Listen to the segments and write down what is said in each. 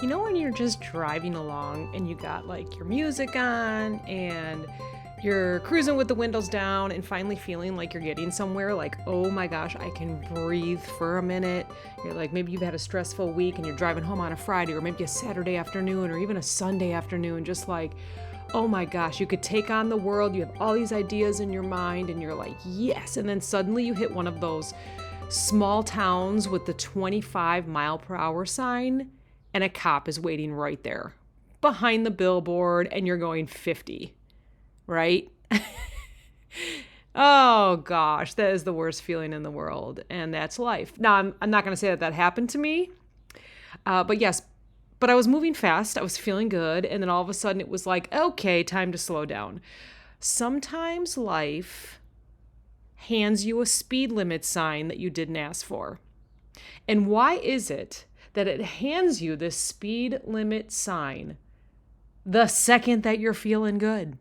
You know when you're just driving along and you got like your music on and you're cruising with the windows down and finally feeling like you're getting somewhere, like, oh my gosh, I can breathe for a minute. You're like, maybe you've had a stressful week and you're driving home on a Friday or maybe a Saturday afternoon or even a Sunday afternoon, just like, oh my gosh, you could take on the world. You have all these ideas in your mind and you're like, yes. And then suddenly you hit one of those small towns with the 25-mile-per-hour sign and a cop is waiting right there behind the billboard and you're going 50, right? Oh gosh, that is the worst feeling in the world, and that's life. Now, I'm not going to say that happened to me, but yes, but I was moving fast, I was feeling good, and then all of a sudden it was like, okay, time to slow down. Sometimes life hands you a speed limit sign that you didn't ask for. And why is it that it hands you this speed limit sign the second that you're feeling good?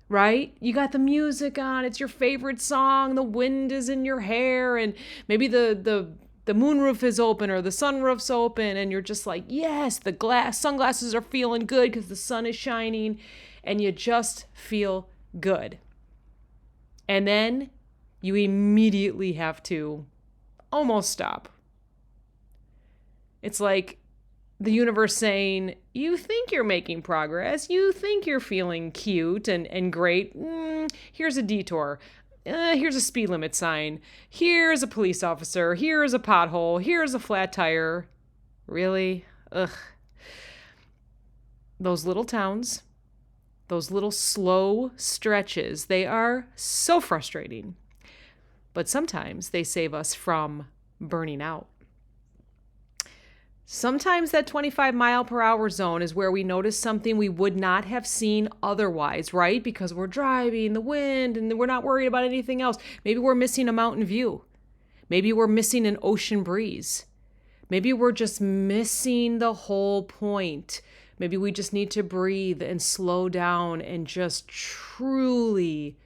Right? You got the music on, it's your favorite song, the wind is in your hair, and maybe the moonroof is open or the sunroof's open, and you're just like, yes, the sunglasses are feeling good because the sun is shining, and you just feel good. And then you immediately have to almost stop. It's like the universe saying, you think you're making progress. You think you're feeling cute and great. Here's a detour. Here's a speed limit sign. Here's a police officer. Here's a pothole. Here's a flat tire. Really? Ugh. Those little towns, those little slow stretches, they are so frustrating. But sometimes they save us from burning out. Sometimes that 25-mile-per-hour zone is where we notice something we would not have seen otherwise, right? Because we're driving, the wind, and we're not worried about anything else. Maybe we're missing a mountain view. Maybe we're missing an ocean breeze. Maybe we're just missing the whole point. Maybe we just need to breathe and slow down and just truly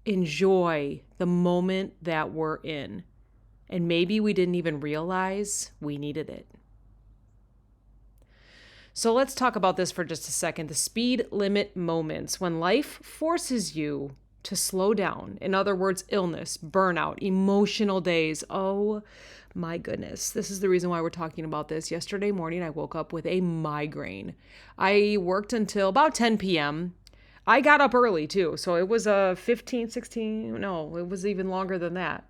enjoy the moment that we're in. And maybe we didn't even realize we needed it. So let's talk about this for just a second. The speed limit moments when life forces you to slow down. In other words, illness, burnout, emotional days. Oh my goodness. This is the reason why we're talking about this. Yesterday morning, I woke up with a migraine. I worked until about 10 p.m. I got up early too. So it was a 16, no, it was even longer than that.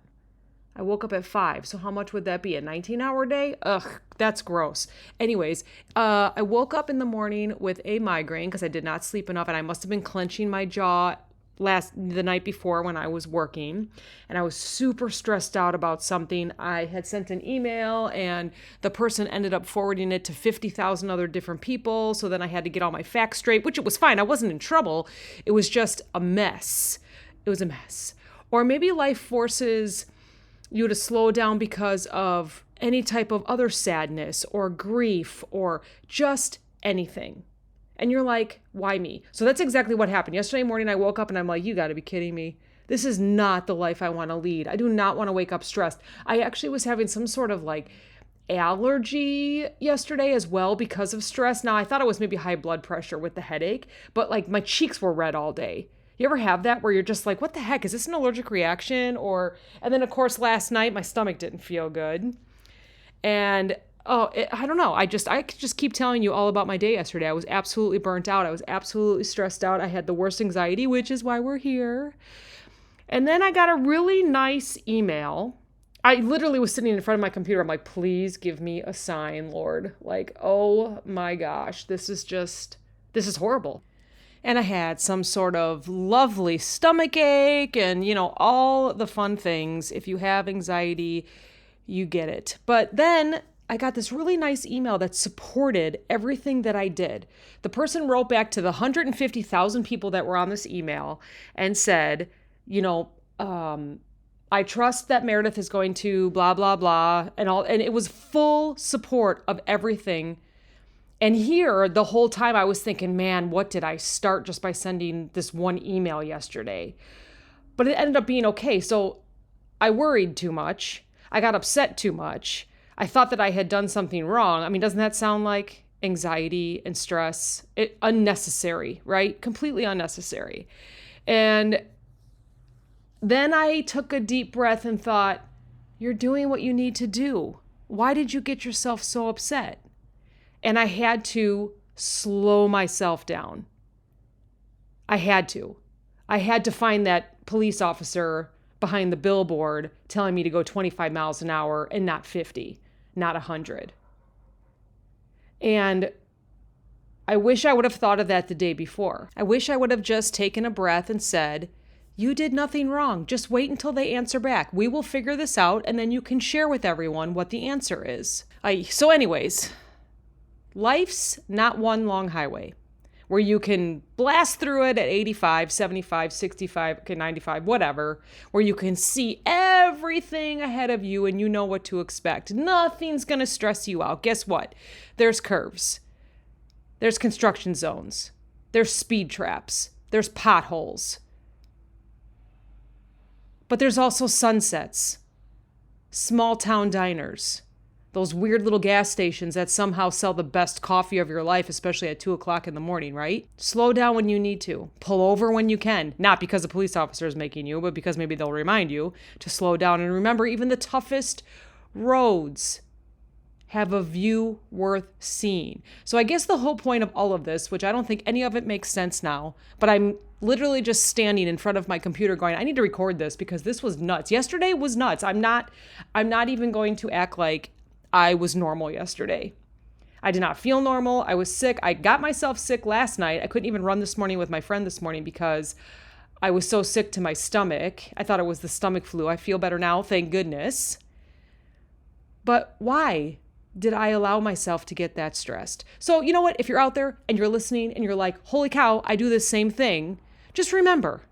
I woke up at 5. So how much would that be? A 19-hour day? Ugh, that's gross. Anyways, I woke up in the morning with a migraine because I did not sleep enough, and I must have been clenching my jaw the night before when I was working, and I was super stressed out about something. I had sent an email and the person ended up forwarding it to 50,000 other different people. So then I had to get all my facts straight, which it was fine. I wasn't in trouble. It was just a mess. It was a mess. Or maybe life forces you to slow down because of any type of other sadness or grief or just anything. And you're like, why me? So that's exactly what happened. Yesterday morning, I woke up and I'm like, you got to be kidding me. This is not the life I want to lead. I do not want to wake up stressed. I actually was having some sort of like allergy yesterday as well because of stress. Now, I thought it was maybe high blood pressure with the headache, but like my cheeks were red all day. You ever have that where you're just like, what the heck? Is this an allergic reaction? And then of course, last night, my stomach didn't feel good. And I don't know. I could just keep telling you all about my day yesterday. I was absolutely burnt out. I was absolutely stressed out. I had the worst anxiety, which is why we're here. And then I got a really nice email. I literally was sitting in front of my computer. I'm like, please give me a sign, Lord. Like, oh my gosh, this is horrible. And I had some sort of lovely stomach ache and, all the fun things. If you have anxiety, you get it. But then I got this really nice email that supported everything that I did. The person wrote back to the 150,000 people that were on this email and said, I trust that Meredith is going to blah, blah, blah, and it was full support of everything. And here, the whole time I was thinking, man, what did I start just by sending this one email yesterday? But it ended up being okay. So I worried too much. I got upset too much. I thought that I had done something wrong. I mean, doesn't that sound like anxiety and stress? Unnecessary, right? Completely unnecessary. And then I took a deep breath and thought, you're doing what you need to do. Why did you get yourself so upset? And I had to slow myself down. I had to. I had to find that police officer behind the billboard telling me to go 25 miles an hour and not 50, not 100. And I wish I would have thought of that the day before. I wish I would have just taken a breath and said, you did nothing wrong. Just wait until they answer back. We will figure this out, and then you can share with everyone what the answer is. So anyways, life's not one long highway where you can blast through it at 85, 75, 65, 95, whatever, where you can see everything ahead of you and you know what to expect. Nothing's going to stress you out. Guess what? There's curves. There's construction zones. There's speed traps. There's potholes. But there's also sunsets, small town diners, those weird little gas stations that somehow sell the best coffee of your life, especially at 2 o'clock in the morning, right? Slow down when you need to. Pull over when you can. Not because a police officer is making you, but because maybe they'll remind you to slow down. And remember, even the toughest roads have a view worth seeing. So I guess the whole point of all of this, which I don't think any of it makes sense now, but I'm literally just standing in front of my computer going, I need to record this because this was nuts. Yesterday was nuts. I'm not even going to act like I was normal yesterday. I did not feel normal. I was sick. I got myself sick last night. I couldn't even run this morning with my friend this morning because I was so sick to my stomach. I thought it was the stomach flu. I feel better now, thank goodness. But why did I allow myself to get that stressed? So you know what? If you're out there and you're listening and you're like, holy cow, I do this same thing, just remember,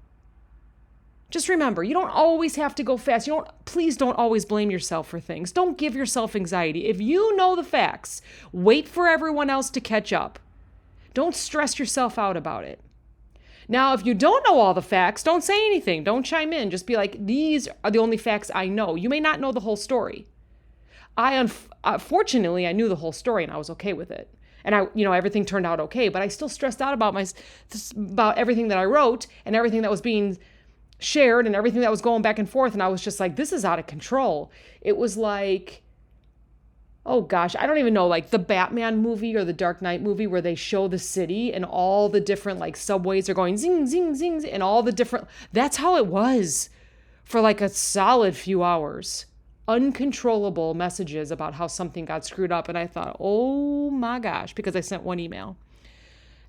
you don't always have to go fast. Please don't always blame yourself for things. Don't give yourself anxiety. If you know the facts, wait for everyone else to catch up. Don't stress yourself out about it. Now, if you don't know all the facts, don't say anything. Don't chime in. Just be like, these are the only facts I know. You may not know the whole story. Fortunately, I knew the whole story and I was okay with it. And everything turned out okay, but I still stressed out about everything that I wrote and everything that was being shared and everything that was going back and forth. And I was just like, this is out of control. It was like, oh gosh, I don't even know, like the Batman movie or the Dark Knight movie where they show the city and all the different like subways are going zing, zing, zing, and all the different, that's how it was for like a solid few hours. Uncontrollable messages about how something got screwed up. And I thought, oh my gosh, because I sent one email.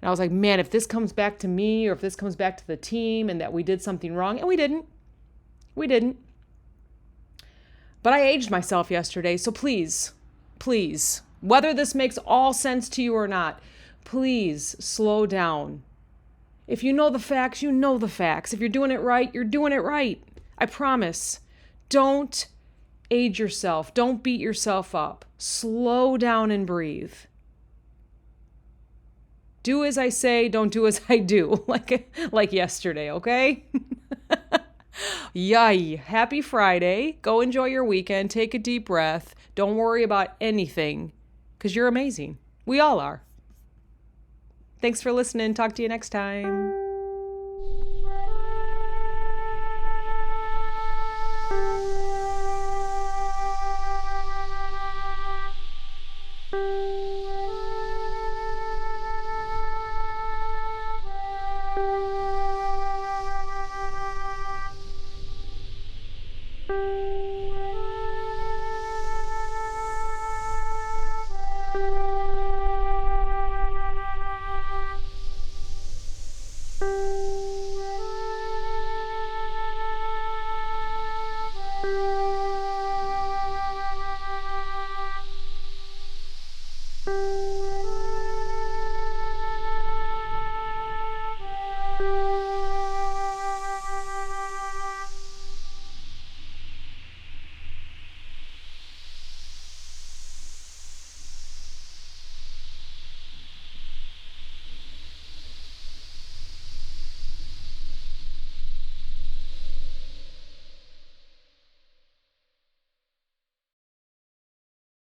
And I was like, man, if this comes back to me or if this comes back to the team and that we did something wrong, and we didn't. But I aged myself yesterday. So please, whether this makes all sense to you or not, please slow down. If you know the facts, you know the facts. If you're doing it right, you're doing it right. I promise. Don't age yourself. Don't beat yourself up. Slow down and breathe. Do as I say, don't do as I do. Like yesterday, okay? Yay. Happy Friday. Go enjoy your weekend. Take a deep breath. Don't worry about anything because you're amazing. We all are. Thanks for listening. Talk to you next time.